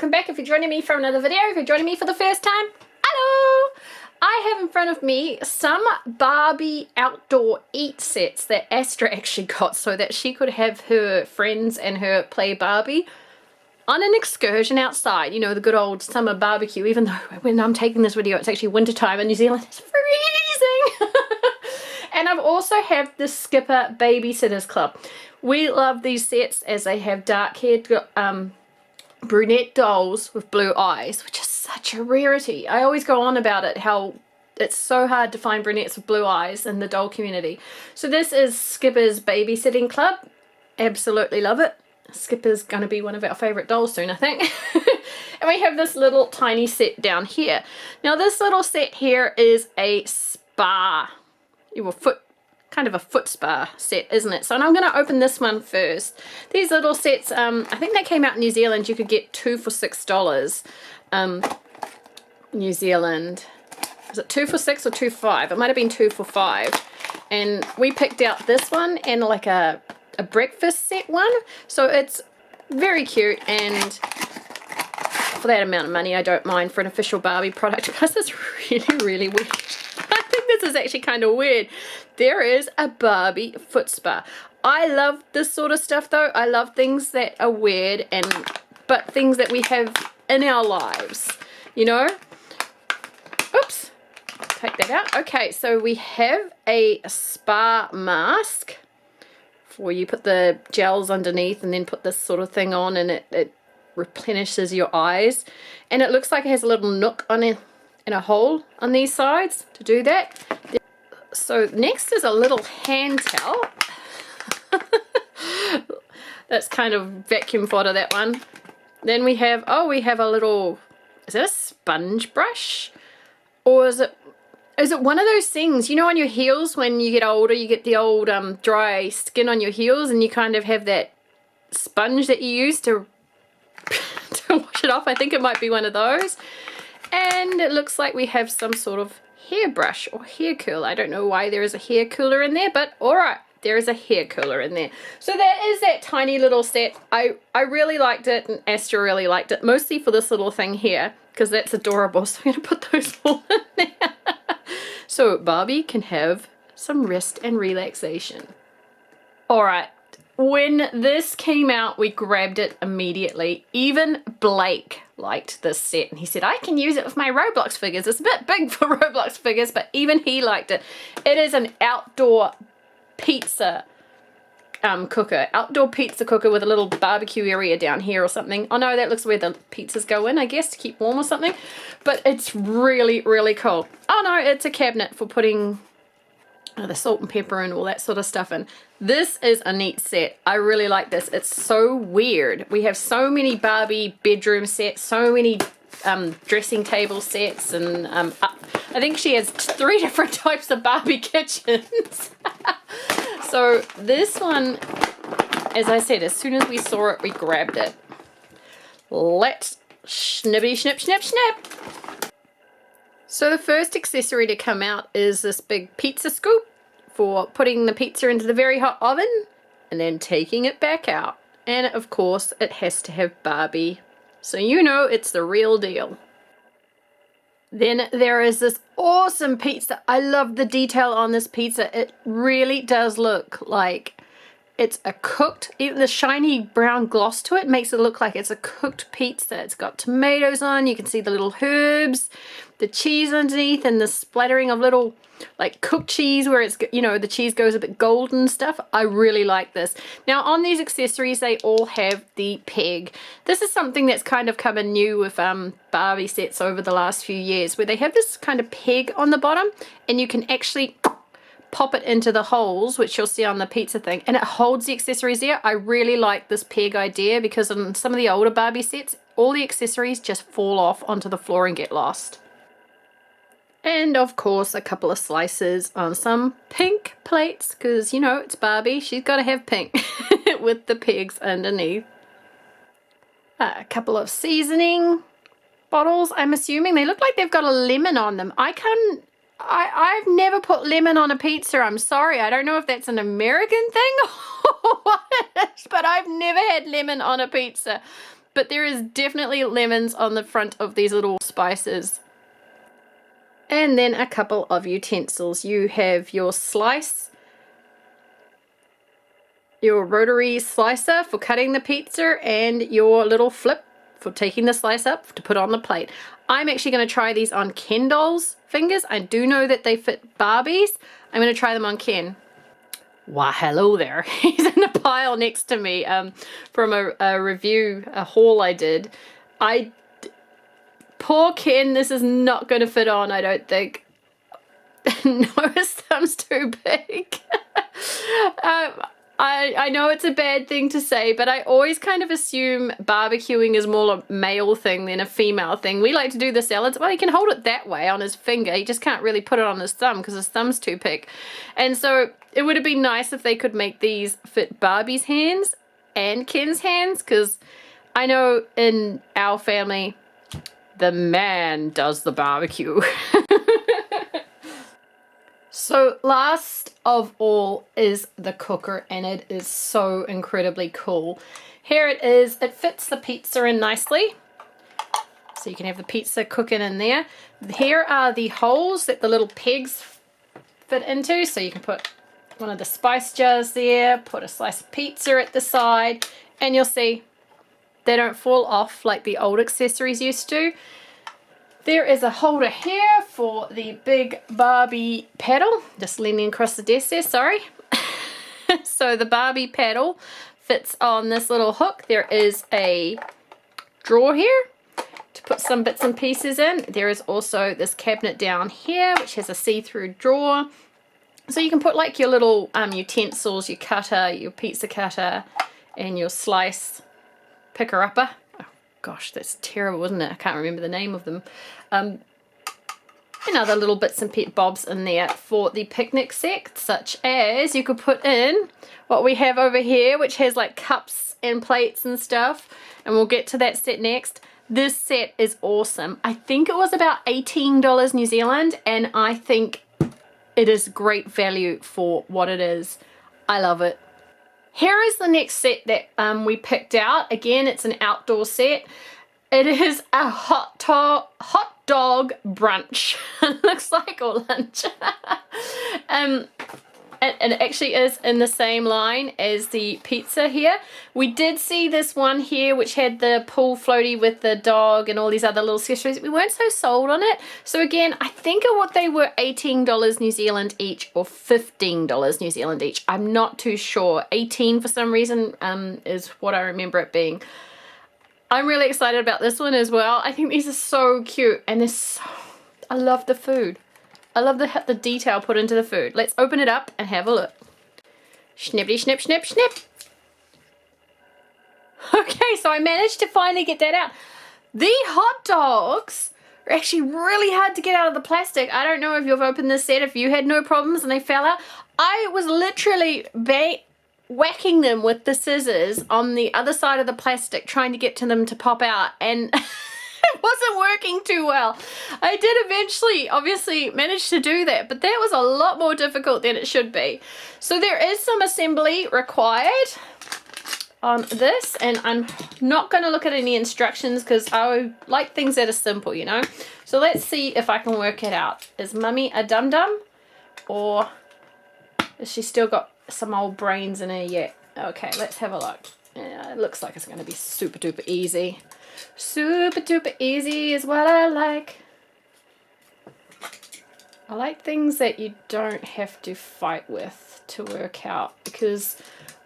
welcome back if you're joining me for another video. If you're joining me for the first time, hello! I have in front of me some Barbie Outdoor Eat sets that Astra actually got so that she could have her friends and her play Barbie on an excursion outside. You know, the good old summer barbecue, even though when I'm taking this video it's actually winter time in New Zealand. It's freezing! And I've also have the Skipper Babysitters Club. We love these sets as they have dark-haired brunette dolls with blue eyes, which is such a rarity. I always go on about it, how it's so hard to find brunettes with blue eyes in the doll community. So this is Skipper's Babysitting Club. Absolutely love it. Skipper's going to be one of our favourite dolls soon, I think. And we have this little tiny set down here. Now this little set here is a spa. Kind of a foot spa set, isn't it? So I'm going to open this one first. These little sets, I think they came out in New Zealand. You could get 2 for $6. New Zealand. Was it 2 for $6 or 2 for $5? It might have been 2 for $5. And we picked out this one and like a breakfast set one. So it's very cute, and for that amount of money I don't mind for an official Barbie product, because it's really, really weird. I think this is actually kind of weird. There is a Barbie foot spa. I love this sort of stuff though. I love things that are weird, but things that we have in our lives, you know? Oops, take that out. Okay, so we have a spa mask where you put the gels underneath and then put this sort of thing on, and it replenishes your eyes. And it looks like it has a little nook on it and a hole on these sides to do that. So next is a little hand towel. That's kind of vacuum fodder, that one. Then we have, we have a little, is that a sponge brush? Or is it one of those things, you know, on your heels when you get older, you get the old dry skin on your heels and you kind of have that sponge that you use to wash it off? I think it might be one of those. And it looks like we have some sort of hairbrush or hair curler. I don't know why there is a hair curler in there, but alright, there is a hair curler in there. So that is that tiny little set. I really liked it, and Astra really liked it, mostly for this little thing here, because that's adorable. So I'm going to put those all in there. So Barbie can have some rest and relaxation. Alright, when this came out, we grabbed it immediately. Even Blake liked this set, and he said, I can use it with my Roblox figures. It's a bit big for Roblox figures, but even he liked it. It is an outdoor pizza outdoor pizza cooker with a little barbecue area down here or something. Oh no, that looks where the pizzas go in, I guess, to keep warm or something. But it's really, really cool. Oh no, it's a cabinet for putting the salt and pepper and all that sort of stuff in. This is a neat set. I really like this. It's so weird. We have so many Barbie bedroom sets, so many dressing table sets, and I think she has 3 different types of Barbie kitchens. So this one, as I said, as soon as we saw it, we grabbed it. Let's snippity snip snip snip. So the first accessory to come out is this big pizza scoop for putting the pizza into the very hot oven and then taking it back out. And of course it has to have Barbie, so you know it's the real deal. Then there is this awesome pizza. I love the detail on this pizza. It really does look like it's a cooked, even the shiny brown gloss to it makes it look like it's a cooked pizza. It's got tomatoes on, you can see the little herbs, the cheese underneath, and the splattering of little like cooked cheese where it's, you know, the cheese goes a bit golden stuff. I really like this. Now on these accessories they all have the peg. This is something that's kind of come in new with Barbie sets over the last few years, where they have this kind of peg on the bottom and you can actually pop it into the holes, which you'll see on the pizza thing, and it holds the accessories there. I really like this peg idea, because in some of the older Barbie sets all the accessories just fall off onto the floor and get lost. And of course a couple of slices on some pink plates, because you know it's Barbie, she's got to have pink with the pegs underneath. A couple of seasoning bottles, I'm assuming. They look like they've got a lemon on them. I've never put lemon on a pizza. I'm sorry. I don't know if that's an American thing or what it is, but I've never had lemon on a pizza. but there is definitely lemons on the front of these little spices. And then a couple of utensils. You have your slice, your rotary slicer for cutting the pizza, and your little flip for taking the slice up to put on the plate. I'm actually going to try these on Ken doll's fingers. I do know that they fit Barbies. I'm going to try them on Ken. Why, hello there. He's in a pile next to me from a review, a haul I did. Poor Ken, this is not going to fit on, I don't think. No, his thumb's too big. I know it's a bad thing to say, but I always kind of assume barbecuing is more a male thing than a female thing. We like to do the salads. Well, he can hold it that way on his finger. He just can't really put it on his thumb because his thumb's too big. And so it would have been nice if they could make these fit Barbie's hands and Ken's hands, because I know in our family, the man does the barbecue. So last of all is the cooker, and it is so incredibly cool. Here it is. It fits the pizza in nicely. So you can have the pizza cooking in there. Here are the holes that the little pegs fit into. So you can put one of the spice jars there, put a slice of pizza at the side, and you'll see they don't fall off like the old accessories used to. There is a holder here for the big Barbie paddle, just leaning across the desk there, sorry. So the Barbie paddle fits on this little hook. There is a drawer here to put some bits and pieces in. There is also this cabinet down here, which has a see-through drawer. So you can put like your little utensils, your cutter, your pizza cutter, and your slice picker-upper. Gosh, that's terrible, isn't it? I can't remember the name of them. And other little bits and bobs in there for the picnic set, such as you could put in what we have over here, which has like cups and plates and stuff. And we'll get to that set next. This set is awesome. I think it was about $18 New Zealand, and I think it is great value for what it is. I love it. Here is the next set that we picked out. Again, it's an outdoor set. It is a hot dog brunch. It looks like a lunch. And it actually is in the same line as the pizza here. We did see this one here which had the pool floaty with the dog and all these other little accessories. We weren't so sold on it. So again, I think what they were $18 New Zealand each or $15 New Zealand each. I'm not too sure. 18 for some reason is what I remember it being. I'm really excited about this one as well. I think these are so cute, and I love the food. I love the detail put into the food. Let's open it up and have a look. Snippity snip snip snip. Okay, so I managed to finally get that out. The hot dogs are actually really hard to get out of the plastic. I don't know if you've opened this set, if you had no problems and they fell out. I was literally whacking them with the scissors on the other side of the plastic, trying to get to them to pop out, and it wasn't working too well. I did eventually obviously manage to do that, but that was a lot more difficult than it should be. So there is some assembly required on this, and I'm not going to look at any instructions because I like things that are simple, you know. So let's see if I can work it out. Is Mummy a dum-dum, or has she still got some old brains in her yet? Okay, let's have a look. Yeah, it looks like it's going to be super duper easy. Super duper easy is what I like. I like things that you don't have to fight with to work out, because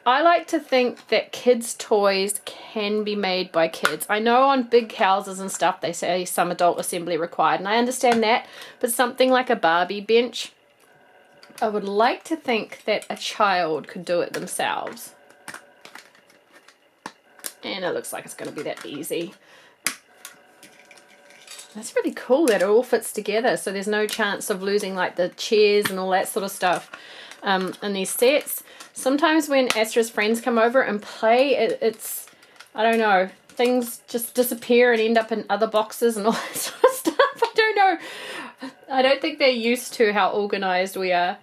I like to think that kids' toys can be made by kids. I know on big houses and stuff they say some adult assembly required, and I understand that, but something like a Barbie bench, I would like to think that a child could do it themselves. And it looks like it's going to be that easy. That's really cool that it all fits together, so there's no chance of losing like the chairs and all that sort of stuff in these sets. Sometimes when Astra's friends come over and play, it's, I don't know, things just disappear and end up in other boxes and all that sort of stuff. I don't know. I don't think they're used to how organized we are.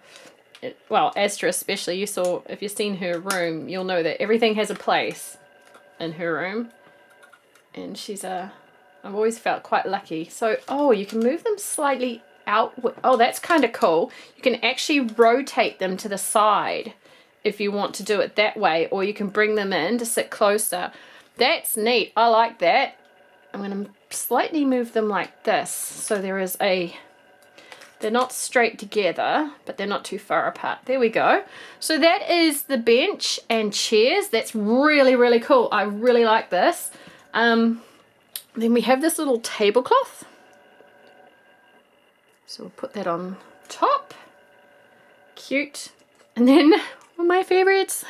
Well, Astra especially, if you've seen her room, you'll know that everything has a place in her room. And she's a, I've always felt quite lucky. So, oh, you can move them slightly out. Oh, that's kind of cool. You can actually rotate them to the side if you want to do it that way, or you can bring them in to sit closer. That's neat. I like that. I'm going to slightly move them like this. So there is a, they're not straight together, but they're not too far apart. There we go. So that is the bench and chairs. That's really, really cool. I really like this. Then we have this little tablecloth. So we'll put that on top. Cute. And then one of my favorites.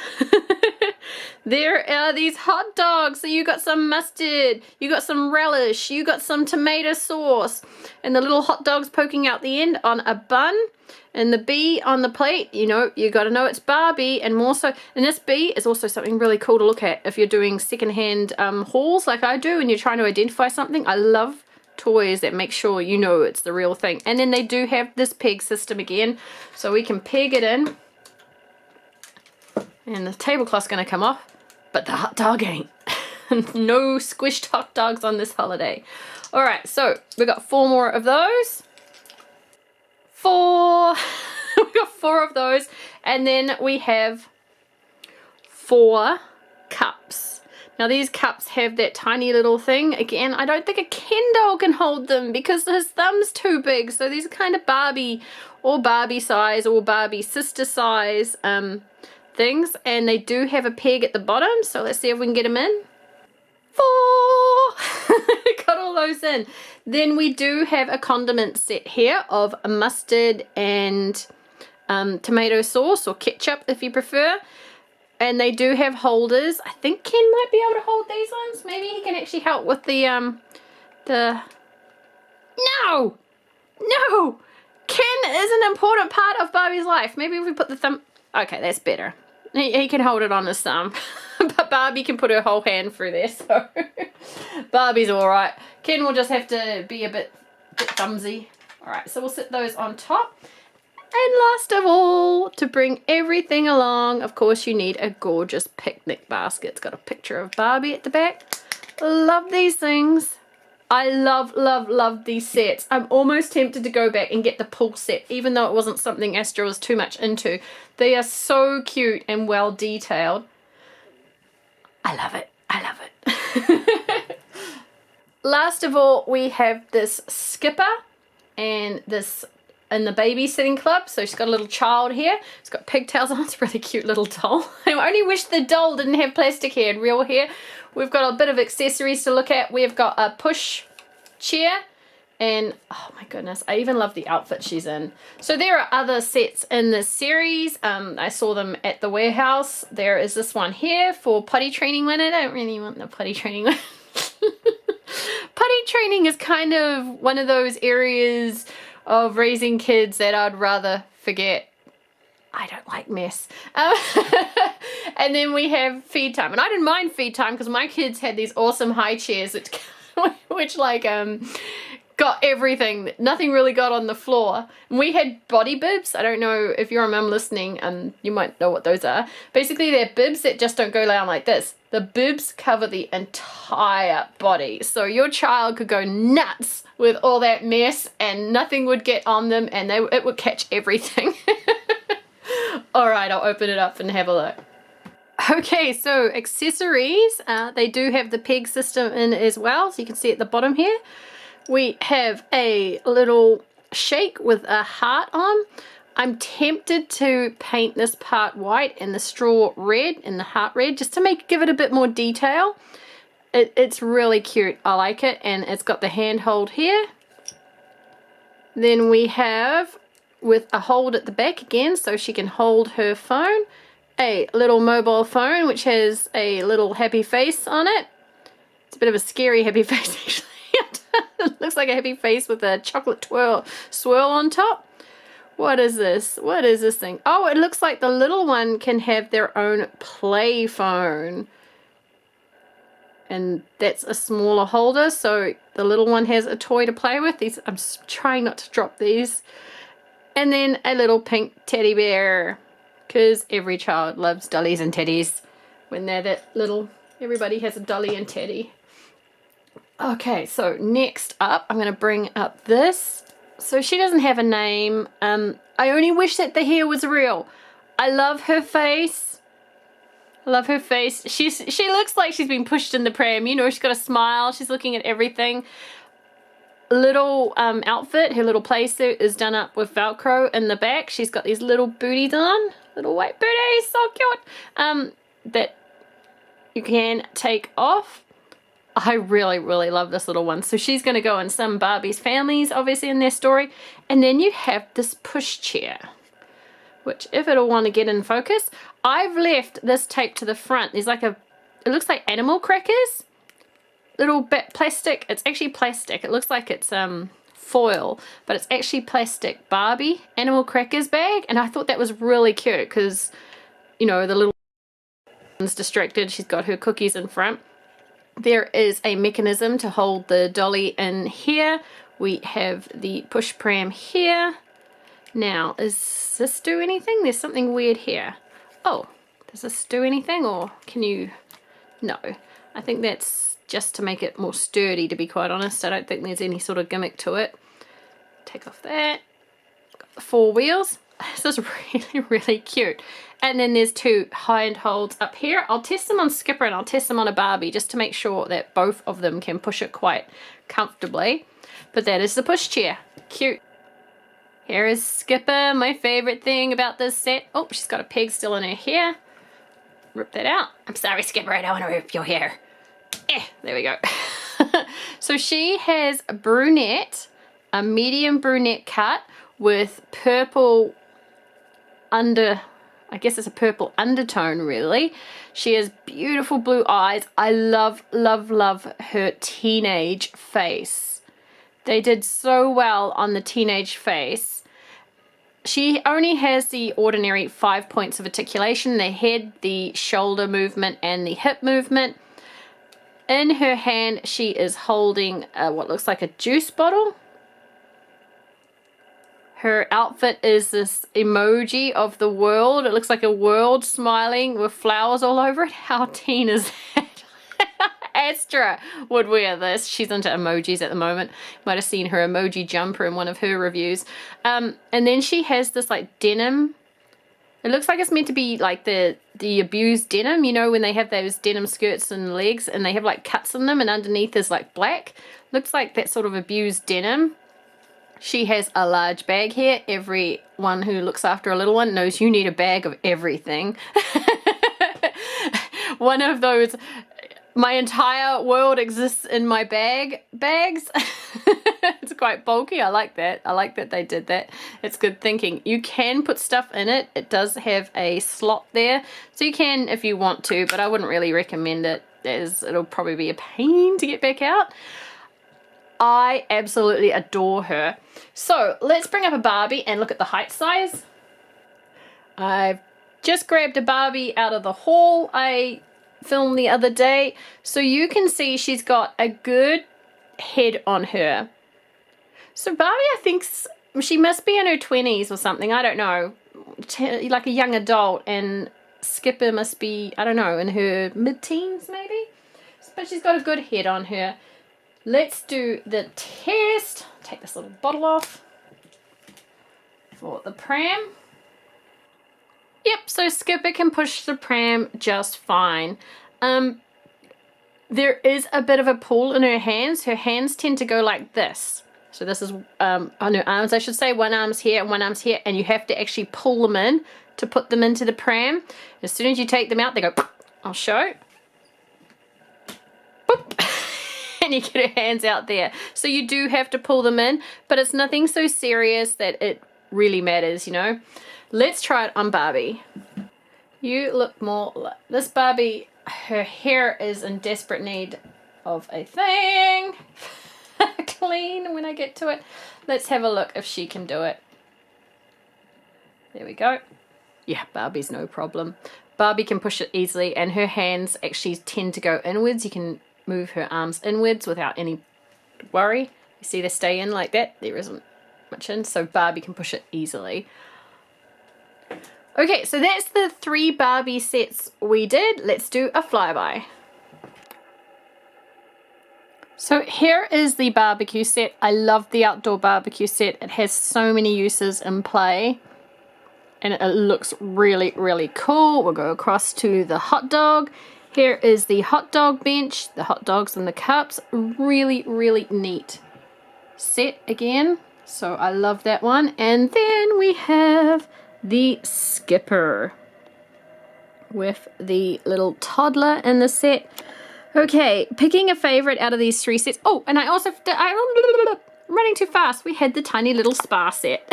There are these hot dogs. So you got some mustard, you got some relish, you got some tomato sauce, and the little hot dogs poking out the end on a bun, and the bee on the plate. You know, you got to know it's Barbie. And more so, and this bee is also something really cool to look at if you're doing secondhand hauls like I do and you're trying to identify something. I love toys that make sure you know it's the real thing. And then they do have this peg system again, so we can peg it in. And the tablecloth's going to come off, but the hot dog ain't. No squished hot dogs on this holiday. All right, so we got 4 more of those. 4. We got 4 of those, and then we have 4 cups. Now these cups have that tiny little thing. Again, I don't think a Ken doll can hold them because his thumb's too big. So these are kind of Barbie or Barbie size or Barbie sister size things, and they do have a peg at the bottom. So let's see if we can get them in. 4. Got all those in. Then we do have a condiment set here of mustard and tomato sauce or ketchup if you prefer. And they do have holders. I think Ken might be able to hold these ones. Maybe he can actually help with the no! No! Ken is an important part of Barbie's life. Maybe if we put the thumb... Okay, that's better. He can hold it on his thumb. But Barbie can put her whole hand through there, so... Barbie's alright. Ken will just have to be a bit thumbsy. Alright, so we'll sit those on top. And last of all, to bring everything along, of course, you need a gorgeous picnic basket. It's got a picture of Barbie at the back. Love these things. I love, love, love these sets. I'm almost tempted to go back and get the pool set, even though it wasn't something Astra was too much into. They are so cute and well detailed. I love it. I love it. Last of all, we have this Skipper and this in the babysitting club. So she's got a little child here. It's got pigtails on. It's a really cute little doll. I only wish the doll didn't have plastic hair and real hair. We've got a bit of accessories to look at. We've got a push chair, and oh my goodness, I even love the outfit she's in. So there are other sets in this series. I saw them at the warehouse. There is this one here for potty training one. I don't really want the potty training one. Potty training is kind of one of those areas of raising kids that I'd rather forget. I don't like mess. And then we have feed time. And I didn't mind feed time because my kids had these awesome high chairs which like got everything. Nothing really got on the floor. And we had body bibs. I don't know if you're a mum listening, you might know what those are. Basically, they're bibs that just don't go down like this. The bibs cover the entire body. So your child could go nuts with all that mess and nothing would get on them, and it would catch everything. All right, I'll open it up and have a look. Okay, so accessories, they do have the peg system in as well. So you can see at the bottom here, we have a little shake with a heart on. I'm tempted to paint this part white and the straw red and the heart red just to give it a bit more detail. It's really cute. I like it, and it's got the handhold here. Then we have, with a hold at the back again so she can hold her phone, a little mobile phone which has a little happy face on it. It's a bit of a scary happy face actually. It looks like a happy face with a chocolate swirl on top. What is this? What is this thing? Oh, it looks like the little one can have their own play phone. And that's a smaller holder, so the little one has a toy to play with. I'm trying not to drop these. And then a little pink teddy bear, because every child loves dollies and teddies when they're that little. Everybody has a dolly and teddy. Okay, so next up, I'm going to bring up this. So she doesn't have a name. I only wish that the hair was real. I love her face. I love her face. She looks like she's been pushed in the pram. You know, she's got a smile. She's looking at everything. Little outfit, her little playsuit is done up with Velcro in the back. She's got these little booties on. Little white booties. So cute. That you can take off. I really, really love this little one. So she's going to go in some Barbie's families, obviously, in their story. And then you have this push chair, which if it'll want to get in focus, I've left this tape to the front. There's like it looks like animal crackers. Little bit plastic. It's actually plastic. It looks like it's foil, but it's actually plastic Barbie animal crackers bag. And I thought that was really cute because, you know, the little one's distracted. She's got her cookies in front. There is a mechanism to hold the dolly in here. We have the push pram here. Now, does this do anything? There's something weird here. Oh, does this do anything, or can you? No, I think that's just to make it more sturdy, to be quite honest. I don't think there's any sort of gimmick to it. Take off that. Got the 4 wheels. This is really, really cute. And then there's 2 hand holds up here. I'll test them on Skipper and I'll test them on a Barbie just to make sure that both of them can push it quite comfortably. But that is the push chair. Cute. Here is Skipper, my favorite thing about this set. Oh, she's got a peg still in her hair. Rip that out. I'm sorry, Skipper, I don't want to rip your hair. There we go. So she has a brunette, a medium brunette cut with purple I guess it's a purple undertone, really. She has beautiful blue eyes. I love, love, love her teenage face. They did so well on the teenage face. She only has the ordinary 5 points of articulation: the head, the shoulder movement, and the hip movement. In her hand, she is holding what looks like a juice bottle. Her outfit is this emoji of the world. It looks like a world smiling with flowers all over it. How teen is that? Astra would wear this. She's into emojis at the moment. Might have seen her emoji jumper in one of her reviews. And then she has this like denim. It looks like it's meant to be like the abused denim, you know, when they have those denim skirts and legs and they have like cuts in them and underneath is like black. Looks like that sort of abused denim. She has a large bag here. Everyone who looks after a little one knows you need a bag of everything. One of those, my entire world exists in my bags. It's quite bulky. I like that. I like that they did that. It's good thinking. You can put stuff in it. It does have a slot there. So you can if you want to, but I wouldn't really recommend it, as it'll probably be a pain to get back out. I absolutely adore her. So let's bring up a Barbie and look at the height size. I've just grabbed a Barbie out of the haul I filmed the other day. So you can see she's got a good head on her. So Barbie, I think she must be in her 20s or something. I don't know. Like a young adult, and Skipper must be, I don't know, in her mid-teens maybe. But she's got a good head on her. Let's do the test. Take this little bottle off for the pram. Yep, so Skipper can push the pram just fine. There is a bit of a pull in her hands. Her hands tend to go like this. So this is on her arms, I should say. One arm's here and one arm's here, and you have to actually pull them in to put them into the pram. As soon as you take them out, they go, I'll show. Boop. And you get her hands out there. So you do have to pull them in, but it's nothing so serious that it really matters, you know. Let's try it on Barbie. You look more, this Barbie, her hair is in desperate need of a thing. Clean when I get to it. Let's have a look if she can do it. There we go. Yeah, Barbie's no problem. Barbie can push it easily, and her hands actually tend to go inwards. You can move her arms inwards without any worry. You see they stay in like that. There isn't much in, so Barbie can push it easily. Okay, so that's the 3 Barbie sets we did. Let's do a flyby. So here is the barbecue set. I love the outdoor barbecue set. It has so many uses in play. And it looks really, really cool. We'll go across to the hot dog. Here is the hot dog bench, the hot dogs and the cups. Really, really neat set again. So I love that one. And then we have the Skipper with the little toddler in the set. Okay, picking a favorite out of these 3 sets. Oh, and I also, I'm running too fast. We had the tiny little spa set.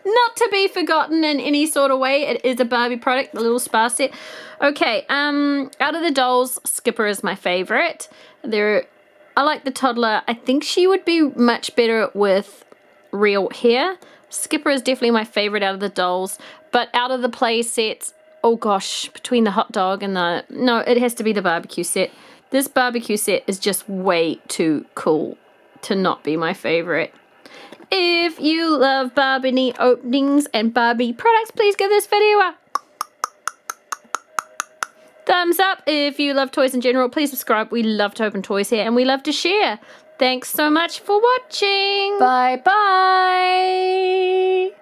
Not to be forgotten in any sort of way. It is a Barbie product, the little spa set. Okay, out of the dolls, Skipper is my favorite. I like the toddler. I think she would be much better with real hair. Skipper is definitely my favorite out of the dolls. But out of the play sets, oh gosh, between the hot dog and the... No, it has to be the barbecue set. This barbecue set is just way too cool to not be my favorite. If you love Barbie openings and Barbie products, please give this video a thumbs up. If you love toys in general, please subscribe. We love to open toys here and we love to share. Thanks so much for watching. Bye bye.